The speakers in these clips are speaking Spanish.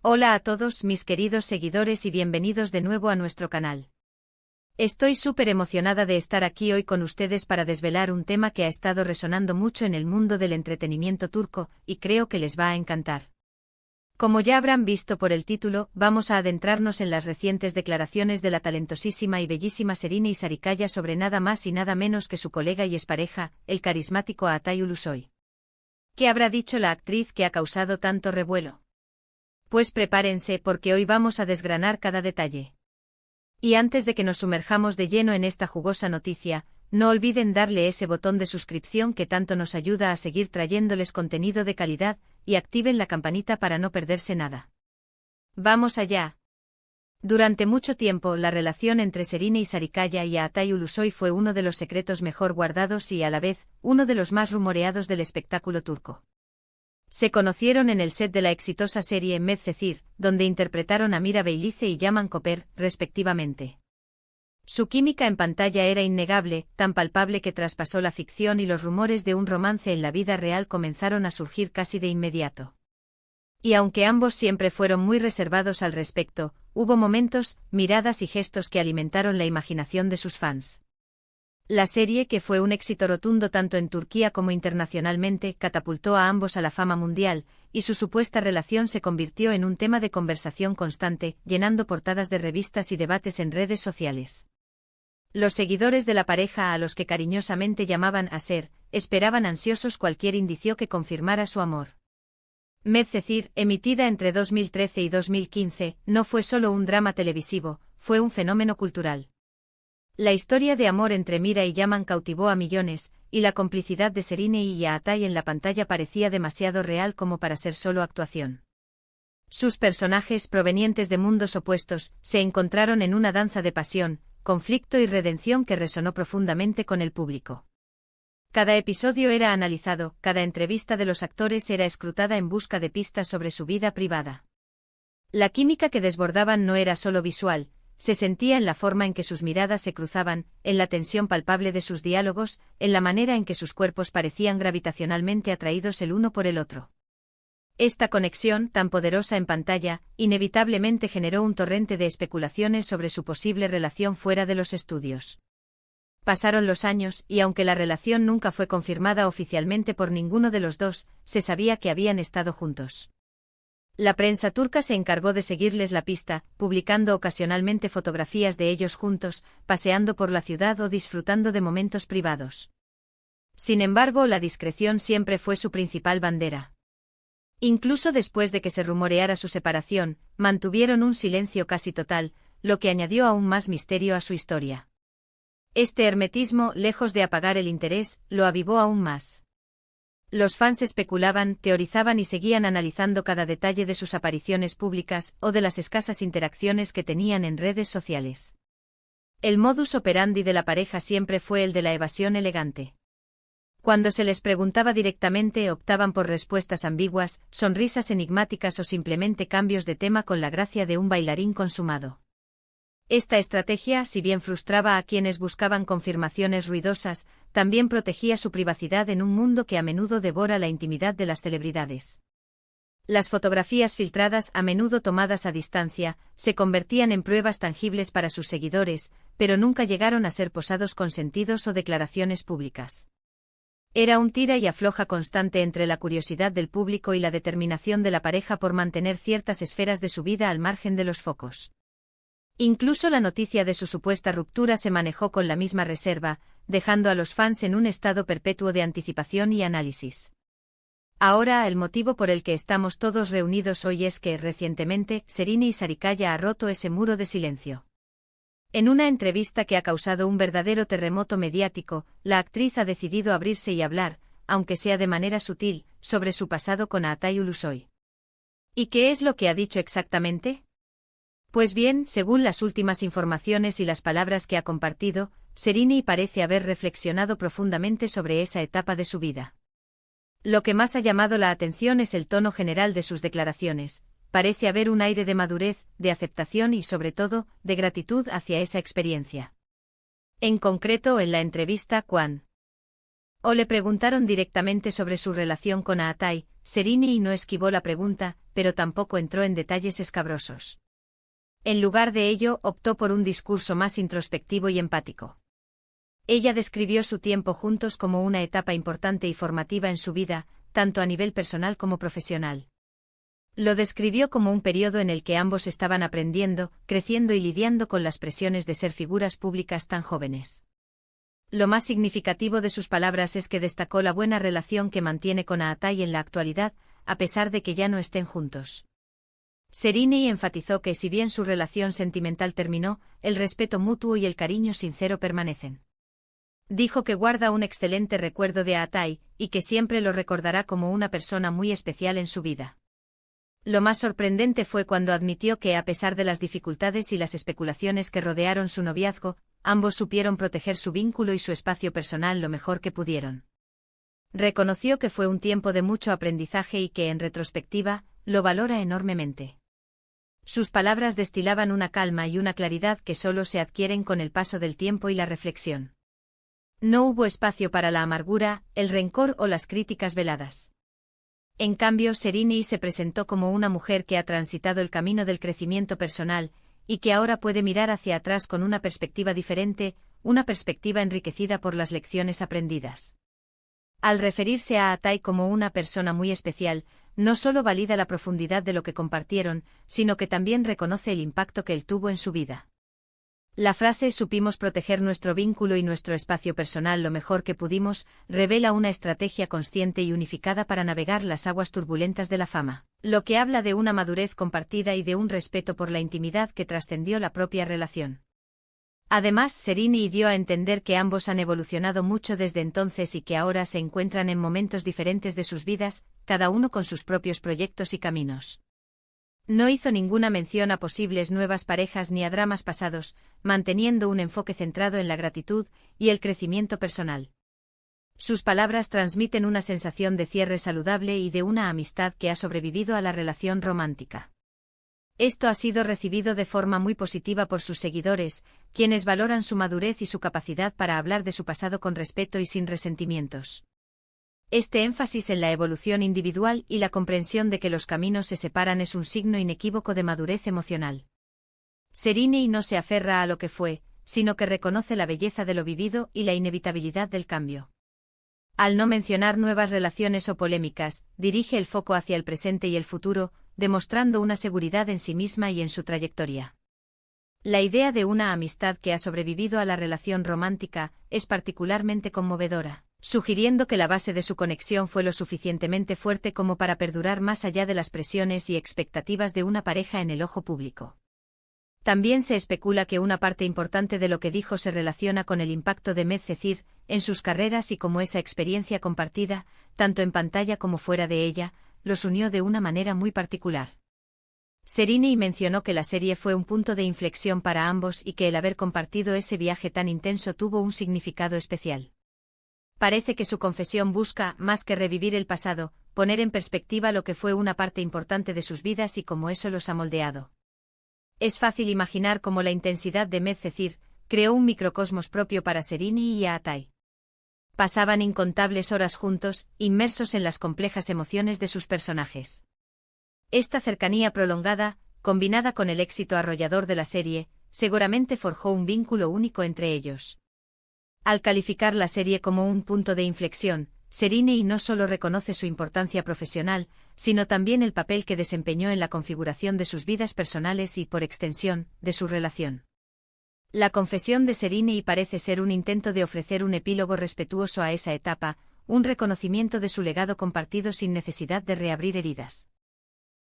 Hola a todos mis queridos seguidores y bienvenidos de nuevo a nuestro canal. Estoy súper emocionada de estar aquí hoy con ustedes para desvelar un tema que ha estado resonando mucho en el mundo del entretenimiento turco, y creo que les va a encantar. Como ya habrán visto por el título, vamos a adentrarnos en las recientes declaraciones de la talentosísima y bellísima Serine Sarıkaya sobre nada más y nada menos que su colega y expareja, el carismático Atay Ulusoy. ¿Qué habrá dicho la actriz que ha causado tanto revuelo? Pues prepárense porque hoy vamos a desgranar cada detalle. Y antes de que nos sumerjamos de lleno en esta jugosa noticia, no olviden darle ese botón de suscripción que tanto nos ayuda a seguir trayéndoles contenido de calidad, y activen la campanita para no perderse nada. ¡Vamos allá! Durante mucho tiempo, la relación entre Serine Sarıkaya y Atay Ulusoy fue uno de los secretos mejor guardados y, a la vez, uno de los más rumoreados del espectáculo turco. Se conocieron en el set de la exitosa serie Medcezir, donde interpretaron a Mira Beylice y Yaman Koper, respectivamente. Su química en pantalla era innegable, tan palpable que traspasó la ficción y los rumores de un romance en la vida real comenzaron a surgir casi de inmediato. Y aunque ambos siempre fueron muy reservados al respecto, hubo momentos, miradas y gestos que alimentaron la imaginación de sus fans. La serie, que fue un éxito rotundo tanto en Turquía como internacionalmente, catapultó a ambos a la fama mundial, y su supuesta relación se convirtió en un tema de conversación constante, llenando portadas de revistas y debates en redes sociales. Los seguidores de la pareja, a los que cariñosamente llamaban Aser, esperaban ansiosos cualquier indicio que confirmara su amor. Medcezir, emitida entre 2013 y 2015, no fue solo un drama televisivo, fue un fenómeno cultural. La historia de amor entre Mira y Yaman cautivó a millones, y la complicidad de Serine y Atay en la pantalla parecía demasiado real como para ser solo actuación. Sus personajes, provenientes de mundos opuestos, se encontraron en una danza de pasión, conflicto y redención que resonó profundamente con el público. Cada episodio era analizado, cada entrevista de los actores era escrutada en busca de pistas sobre su vida privada. La química que desbordaban no era solo visual, se sentía en la forma en que sus miradas se cruzaban, en la tensión palpable de sus diálogos, en la manera en que sus cuerpos parecían gravitacionalmente atraídos el uno por el otro. Esta conexión, tan poderosa en pantalla, inevitablemente generó un torrente de especulaciones sobre su posible relación fuera de los estudios. Pasaron los años, y aunque la relación nunca fue confirmada oficialmente por ninguno de los dos, se sabía que habían estado juntos. La prensa turca se encargó de seguirles la pista, publicando ocasionalmente fotografías de ellos juntos, paseando por la ciudad o disfrutando de momentos privados. Sin embargo, la discreción siempre fue su principal bandera. Incluso después de que se rumoreara su separación, mantuvieron un silencio casi total, lo que añadió aún más misterio a su historia. Este hermetismo, lejos de apagar el interés, lo avivó aún más. Los fans especulaban, teorizaban y seguían analizando cada detalle de sus apariciones públicas o de las escasas interacciones que tenían en redes sociales. El modus operandi de la pareja siempre fue el de la evasión elegante. Cuando se les preguntaba directamente, optaban por respuestas ambiguas, sonrisas enigmáticas o simplemente cambios de tema con la gracia de un bailarín consumado. Esta estrategia, si bien frustraba a quienes buscaban confirmaciones ruidosas, también protegía su privacidad en un mundo que a menudo devora la intimidad de las celebridades. Las fotografías filtradas, a menudo tomadas a distancia, se convertían en pruebas tangibles para sus seguidores, pero nunca llegaron a ser posados con sentidos o declaraciones públicas. Era un tira y afloja constante entre la curiosidad del público y la determinación de la pareja por mantener ciertas esferas de su vida al margen de los focos. Incluso la noticia de su supuesta ruptura se manejó con la misma reserva, dejando a los fans en un estado perpetuo de anticipación y análisis. Ahora, el motivo por el que estamos todos reunidos hoy es que, recientemente, Serine Sarıkaya ha roto ese muro de silencio. En una entrevista que ha causado un verdadero terremoto mediático, la actriz ha decidido abrirse y hablar, aunque sea de manera sutil, sobre su pasado con Atay Ulusoy. ¿Y qué es lo que ha dicho exactamente? Pues bien, según las últimas informaciones y las palabras que ha compartido, Serine parece haber reflexionado profundamente sobre esa etapa de su vida. Lo que más ha llamado la atención es el tono general de sus declaraciones. Parece haber un aire de madurez, de aceptación y, sobre todo, de gratitud hacia esa experiencia. En concreto, en la entrevista le preguntaron directamente sobre su relación con Atay, Serine no esquivó la pregunta, pero tampoco entró en detalles escabrosos. En lugar de ello, optó por un discurso más introspectivo y empático. Ella describió su tiempo juntos como una etapa importante y formativa en su vida, tanto a nivel personal como profesional. Lo describió como un periodo en el que ambos estaban aprendiendo, creciendo y lidiando con las presiones de ser figuras públicas tan jóvenes. Lo más significativo de sus palabras es que destacó la buena relación que mantiene con Aatai en la actualidad, a pesar de que ya no estén juntos. Sereni enfatizó que si bien su relación sentimental terminó, el respeto mutuo y el cariño sincero permanecen. Dijo que guarda un excelente recuerdo de Aatai, y que siempre lo recordará como una persona muy especial en su vida. Lo más sorprendente fue cuando admitió que, a pesar de las dificultades y las especulaciones que rodearon su noviazgo, ambos supieron proteger su vínculo y su espacio personal lo mejor que pudieron. Reconoció que fue un tiempo de mucho aprendizaje y que, en retrospectiva, lo valora enormemente. Sus palabras destilaban una calma y una claridad que solo se adquieren con el paso del tiempo y la reflexión. No hubo espacio para la amargura, el rencor o las críticas veladas. En cambio, Sereni se presentó como una mujer que ha transitado el camino del crecimiento personal, y que ahora puede mirar hacia atrás con una perspectiva diferente, una perspectiva enriquecida por las lecciones aprendidas. Al referirse a Aatai como una persona muy especial, no solo valida la profundidad de lo que compartieron, sino que también reconoce el impacto que él tuvo en su vida. La frase "supimos proteger nuestro vínculo y nuestro espacio personal lo mejor que pudimos" revela una estrategia consciente y unificada para navegar las aguas turbulentas de la fama, lo que habla de una madurez compartida y de un respeto por la intimidad que trascendió la propia relación. Además, Sereni dio a entender que ambos han evolucionado mucho desde entonces y que ahora se encuentran en momentos diferentes de sus vidas, cada uno con sus propios proyectos y caminos. No hizo ninguna mención a posibles nuevas parejas ni a dramas pasados, manteniendo un enfoque centrado en la gratitud y el crecimiento personal. Sus palabras transmiten una sensación de cierre saludable y de una amistad que ha sobrevivido a la relación romántica. Esto ha sido recibido de forma muy positiva por sus seguidores, quienes valoran su madurez y su capacidad para hablar de su pasado con respeto y sin resentimientos. Este énfasis en la evolución individual y la comprensión de que los caminos se separan es un signo inequívoco de madurez emocional. Sereni no se aferra a lo que fue, sino que reconoce la belleza de lo vivido y la inevitabilidad del cambio. Al no mencionar nuevas relaciones o polémicas, dirige el foco hacia el presente y el futuro, demostrando una seguridad en sí misma y en su trayectoria. La idea de una amistad que ha sobrevivido a la relación romántica es particularmente conmovedora, sugiriendo que la base de su conexión fue lo suficientemente fuerte como para perdurar más allá de las presiones y expectativas de una pareja en el ojo público. También se especula que una parte importante de lo que dijo se relaciona con el impacto de Medcezir en sus carreras y cómo esa experiencia compartida, tanto en pantalla como fuera de ella, los unió de una manera muy particular. Sereni mencionó que la serie fue un punto de inflexión para ambos y que el haber compartido ese viaje tan intenso tuvo un significado especial. Parece que su confesión busca, más que revivir el pasado, poner en perspectiva lo que fue una parte importante de sus vidas y cómo eso los ha moldeado. Es fácil imaginar cómo la intensidad de Medcezir creó un microcosmos propio para Sereni y Aatai. Pasaban incontables horas juntos, inmersos en las complejas emociones de sus personajes. Esta cercanía prolongada, combinada con el éxito arrollador de la serie, seguramente forjó un vínculo único entre ellos. Al calificar la serie como un punto de inflexión, Sereni no solo reconoce su importancia profesional, sino también el papel que desempeñó en la configuración de sus vidas personales y, por extensión, de su relación. La confesión de Sereni parece ser un intento de ofrecer un epílogo respetuoso a esa etapa, un reconocimiento de su legado compartido sin necesidad de reabrir heridas.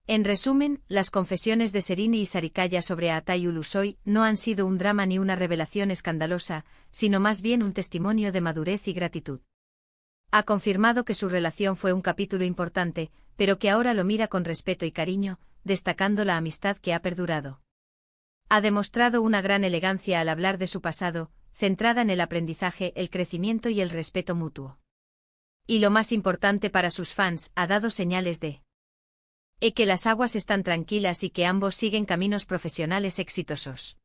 En resumen, las confesiones de Sereni y Sarikaya sobre Aatai Ulusoy no han sido un drama ni una revelación escandalosa, sino más bien un testimonio de madurez y gratitud. Ha confirmado que su relación fue un capítulo importante, pero que ahora lo mira con respeto y cariño, destacando la amistad que ha perdurado. Ha demostrado una gran elegancia al hablar de su pasado, centrada en el aprendizaje, el crecimiento y el respeto mutuo. Y lo más importante para sus fans, ha dado señales de que las aguas están tranquilas y que ambos siguen caminos profesionales exitosos.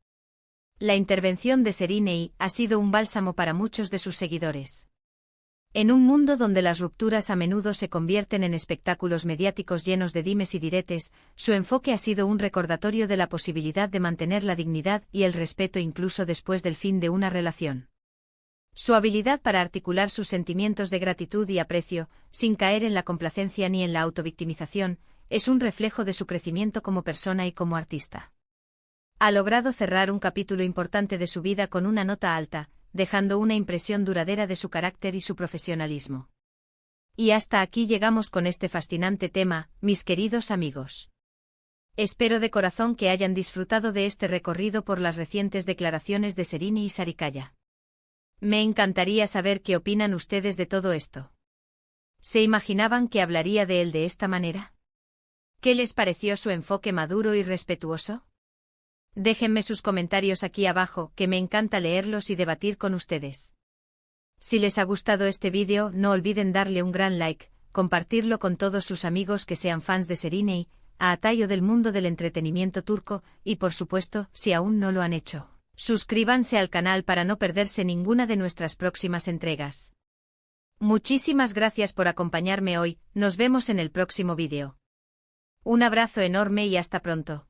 La intervención de Sereni ha sido un bálsamo para muchos de sus seguidores. En un mundo donde las rupturas a menudo se convierten en espectáculos mediáticos llenos de dimes y diretes, su enfoque ha sido un recordatorio de la posibilidad de mantener la dignidad y el respeto incluso después del fin de una relación. Su habilidad para articular sus sentimientos de gratitud y aprecio, sin caer en la complacencia ni en la autovictimización, es un reflejo de su crecimiento como persona y como artista. Ha logrado cerrar un capítulo importante de su vida con una nota alta, dejando una impresión duradera de su carácter y su profesionalismo. Y hasta aquí llegamos con este fascinante tema, mis queridos amigos. Espero de corazón que hayan disfrutado de este recorrido por las recientes declaraciones de Serrini y Sarikaya. Me encantaría saber qué opinan ustedes de todo esto. ¿Se imaginaban que hablaría de él de esta manera? ¿Qué les pareció su enfoque maduro y respetuoso? Déjenme sus comentarios aquí abajo, que me encanta leerlos y debatir con ustedes. Si les ha gustado este vídeo, no olviden darle un gran like, compartirlo con todos sus amigos que sean fans de Serrini, a Atayo del mundo del entretenimiento turco, y por supuesto, si aún no lo han hecho, suscríbanse al canal para no perderse ninguna de nuestras próximas entregas. Muchísimas gracias por acompañarme hoy, nos vemos en el próximo vídeo. Un abrazo enorme y hasta pronto.